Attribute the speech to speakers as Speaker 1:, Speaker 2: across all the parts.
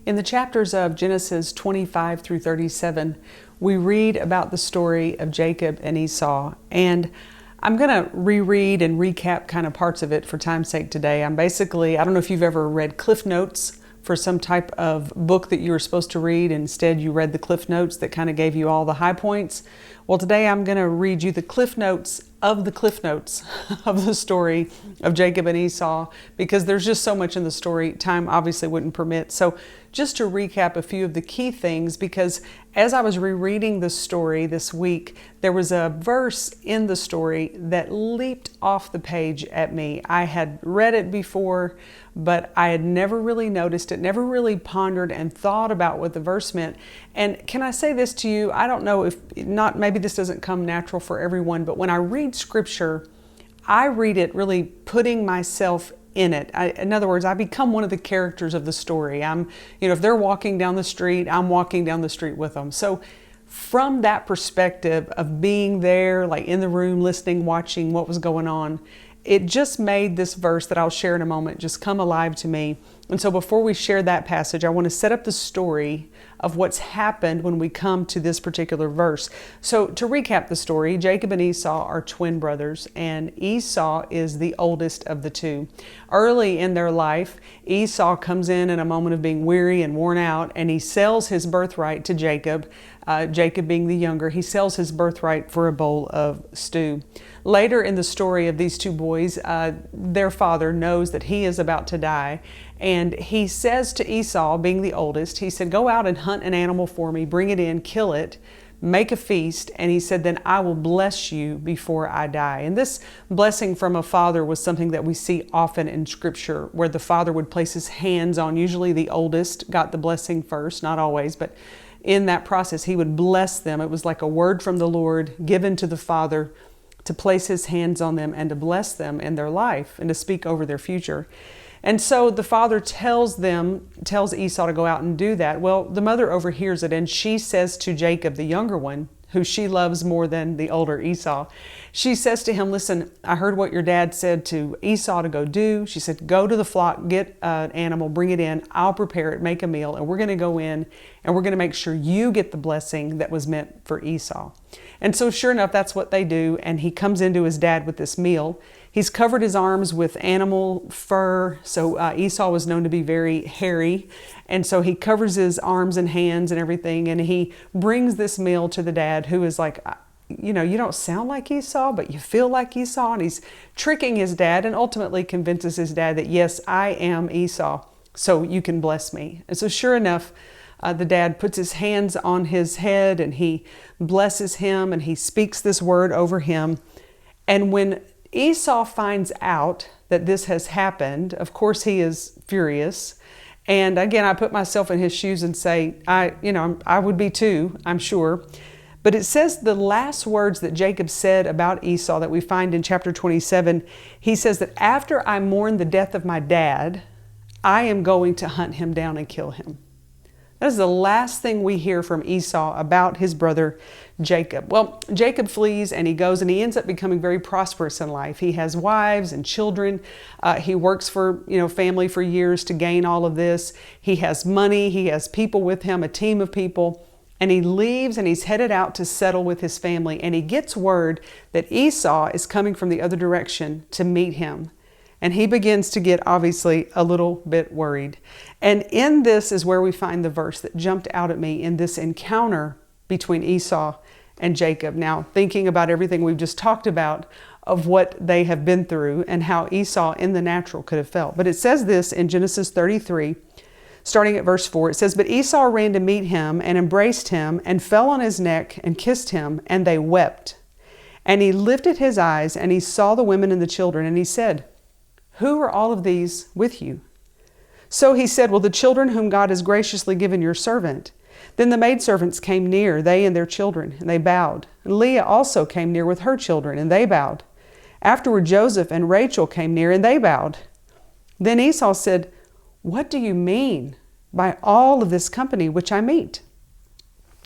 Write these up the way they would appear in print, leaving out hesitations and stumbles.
Speaker 1: In the chapters of Genesis 25 through 37, we read about the story of Jacob and Esau. And I'm going to reread and recap kind of parts of it for time's sake today. I don't know if you've ever read Cliff Notes for some type of book that you were supposed to read. Instead, you read the Cliff Notes that kind of gave you all the high points. Well, today I'm going to read you the Cliff Notes of the story of Jacob and Esau, because there's just so much in the story, time obviously wouldn't permit. So just to recap a few of the key things, because as I was rereading the story this week, there was a verse in the story that leaped off the page at me. I had read it before, but I had never really noticed it, never really pondered and thought about what the verse meant. And can I say this to you? I don't know if not, maybe this doesn't come natural for everyone, but when I read scripture, I read it really putting myself in it. In other words, I become one of the characters of the story. If they're walking down the street, I'm walking down the street with them. So from that perspective of being there, like in the room, listening, watching what was going on, it just made this verse that I'll share in a moment just come alive to me. And so before we share that passage, I want to set up the story of what's happened when we come to this particular verse. So to recap the story, Jacob and Esau are twin brothers, and Esau is the oldest of the two. Early in their life, Esau comes in a moment of being weary and worn out, and he sells his birthright to Jacob. Jacob being the younger, he sells his birthright for a bowl of stew. Later in the story of these two boys, their father knows that he is about to die, and he says to Esau, being the oldest, he said, "Go out and hunt an animal for me, bring it in, kill it, make a feast," and he said, "Then I will bless you before I die." And this blessing from a father was something that we see often in Scripture, where the father would place his hands on, usually the oldest got the blessing first, not always, but in that process he would bless them. It was like a word from the Lord given to the father to place his hands on them and to bless them in their life and to speak over their future. And so the father tells Esau to go out and do that. Well, the mother overhears it, and she says to Jacob, the younger one, who she loves more than the older Esau, she says to him, "Listen, I heard what your dad said to Esau to go do." She said, "Go to the flock, get an animal, bring it in. I'll prepare it, make a meal, and we're going to go in and we're going to make sure you get the blessing that was meant for Esau." And so sure enough, that's what they do. And he comes into his dad with this meal. He's covered his arms with animal fur. So Esau was known to be very hairy. And so he covers his arms and hands and everything. And he brings this meal to the dad, who is like, you don't sound like Esau, but you feel like Esau. And he's tricking his dad and ultimately convinces his dad that, yes, I am Esau, so you can bless me. And so sure enough, the dad puts his hands on his head and he blesses him and he speaks this word over him. And when Esau finds out that this has happened, of course he is furious. And again, I put myself in his shoes and say, I would be too, I'm sure. But it says the last words that Jacob said about Esau that we find in chapter 27, he says that after I mourn the death of my dad, I am going to hunt him down and kill him. That is the last thing we hear from Esau about his brother Jacob. Well, Jacob flees and he goes and he ends up becoming very prosperous in life. He has wives and children. He works for family for years to gain all of this. He has money. He has people with him, a team of people. And he leaves and he's headed out to settle with his family. And he gets word that Esau is coming from the other direction to meet him. And he begins to get obviously a little bit worried. And in this is where we find the verse that jumped out at me in this encounter between Esau and Jacob. Now, thinking about everything we've just talked about of what they have been through and how Esau in the natural could have felt. But it says this in Genesis 33, starting at verse 4. It says, "But Esau ran to meet him and embraced him and fell on his neck and kissed him, and they wept. And he lifted his eyes and he saw the women and the children, and he said, 'Who are all of these with you?' So he said, 'Well, the children whom God has graciously given your servant.' Then the maidservants came near, they and their children, and they bowed. And Leah also came near with her children, and they bowed. Afterward, Joseph and Rachel came near, and they bowed. Then Esau said, 'What do you mean by all of this company which I meet?'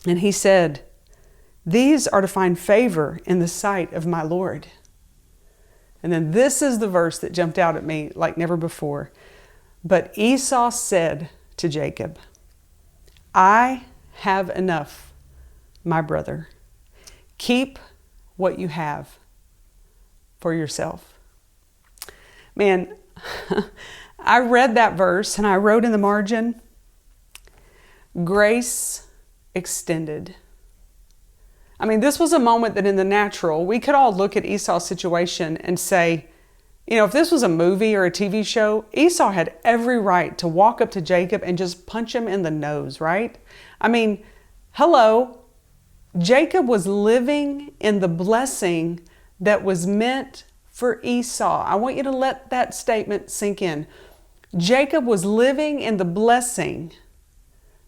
Speaker 1: And he said, 'These are to find favor in the sight of my Lord.'" And then this is the verse that jumped out at me like never before. "But Esau said to Jacob, I have enough, my brother. Keep what you have for yourself. Man, I read that verse and I wrote in the margin, grace extended. I mean, this was a moment that in the natural, we could all look at Esau's situation and say, you know, if this was a movie or a TV show, Esau had every right to walk up to Jacob and just punch him in the nose, right? I mean, hello, Jacob was living in the blessing that was meant for Esau. I want you to let that statement sink in. Jacob was living in the blessing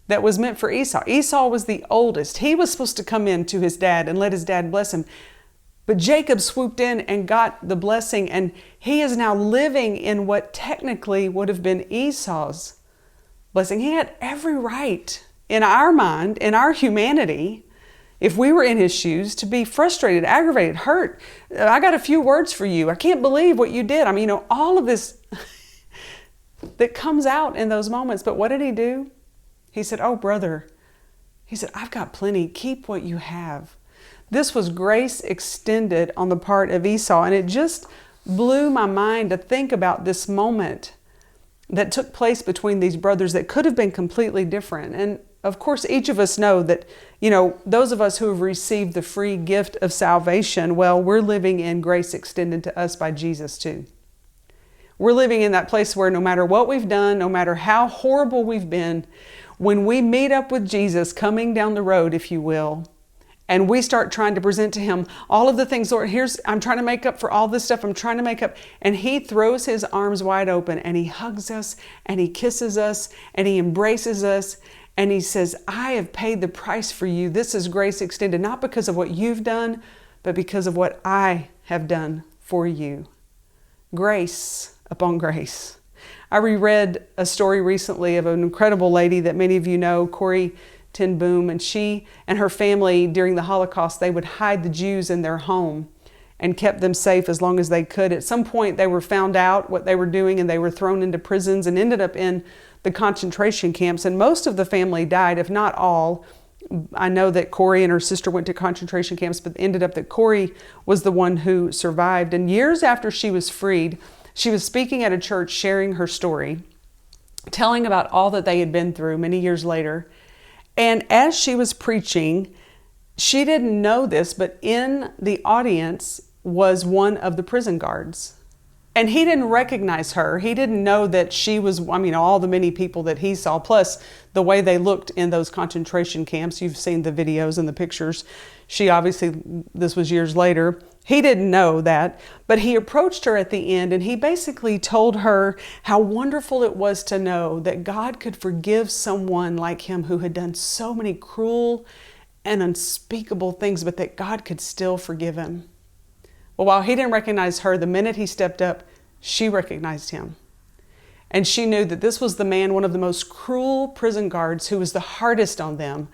Speaker 1: that was meant for Esau. Esau was the oldest. He was supposed to come in to his dad and let his dad bless him. But Jacob swooped in and got the blessing, and he is now living in what technically would have been Esau's blessing. He had every right in our mind, in our humanity, if we were in his shoes, to be frustrated, aggravated, hurt. I got a few words for you. I can't believe what you did. I mean, you know, all of this that comes out in those moments. But what did he do? He said, oh, brother, he said, I've got plenty. Keep what you have. This was grace extended on the part of Esau. And it just blew my mind to think about this moment that took place between these brothers that could have been completely different. And of course, each of us know that, you know, those of us who have received the free gift of salvation, well, we're living in grace extended to us by Jesus too. We're living in that place where no matter what we've done, no matter how horrible we've been, when we meet up with Jesus coming down the road, if you will, and we start trying to present to him all of the things, Lord, I'm trying to make up for all this stuff. I'm trying to make up. And he throws his arms wide open and he hugs us and he kisses us and he embraces us. And he says, I have paid the price for you. This is grace extended, not because of what you've done, but because of what I have done for you. Grace upon grace. I reread a story recently of an incredible lady that many of you know, Corrie ten Boom, and she and her family during the Holocaust, they would hide the Jews in their home and kept them safe as long as they could. At some point, they were found out what they were doing and they were thrown into prisons and ended up in the concentration camps. And most of the family died, if not all. I know that Corrie and her sister went to concentration camps, but ended up that Corrie was the one who survived. And years after she was freed, she was speaking at a church, sharing her story, telling about all that they had been through many years later. And as she was preaching, she didn't know this, but in the audience was one of the prison guards. And he didn't recognize her. He didn't know that she was, I mean, all the many people that he saw, plus the way they looked in those concentration camps. You've seen the videos and the pictures. She obviously, this was years later. He didn't know that, but he approached her at the end and he basically told her how wonderful it was to know that God could forgive someone like him who had done so many cruel and unspeakable things, but that God could still forgive him. Well, while he didn't recognize her, the minute he stepped up, she recognized him. And she knew that this was the man, one of the most cruel prison guards, who was the hardest on them,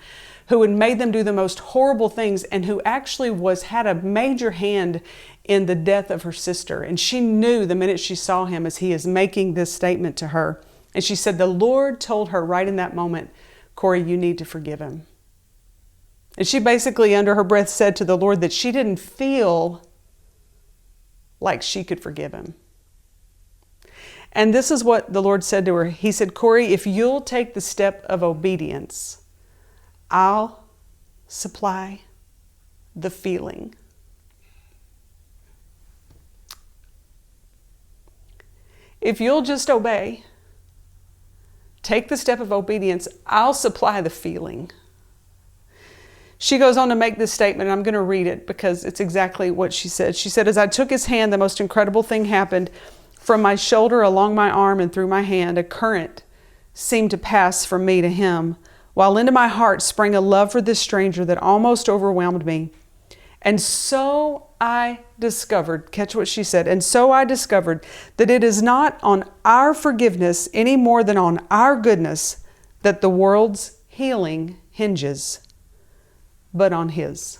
Speaker 1: who had made them do the most horrible things, and who actually had a major hand in the death of her sister. And she knew the minute she saw him as he is making this statement to her. And she said, the Lord told her right in that moment, Corrie, you need to forgive him. And she basically under her breath said to the Lord that she didn't feel like she could forgive him. And this is what the Lord said to her. He said, Corrie, if you'll take the step of obedience, I'll supply the feeling. If you'll just obey, take the step of obedience, I'll supply the feeling. She goes on to make this statement, and I'm going to read it because it's exactly what she said. She said, as I took his hand, the most incredible thing happened. From my shoulder along my arm and through my hand, a current seemed to pass from me to him, while into my heart sprang a love for this stranger that almost overwhelmed me. And so I discovered, catch what she said, and so I discovered that it is not on our forgiveness any more than on our goodness that the world's healing hinges, but on his.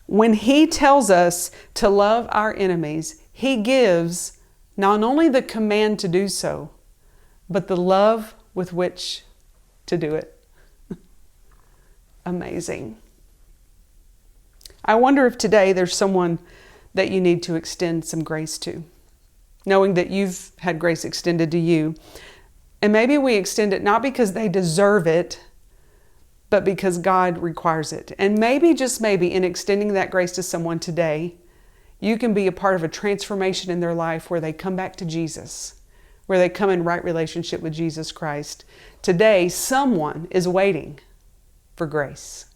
Speaker 1: When he tells us to love our enemies, he gives not only the command to do so, but the love with which to do it. Amazing. I wonder if today there's someone that you need to extend some grace to, knowing that you've had grace extended to you. And maybe we extend it not because they deserve it, but because God requires it. And maybe, just maybe, in extending that grace to someone today, you can be a part of a transformation in their life where they come back to Jesus, where they come in right relationship with Jesus Christ. Today, someone is waiting for grace.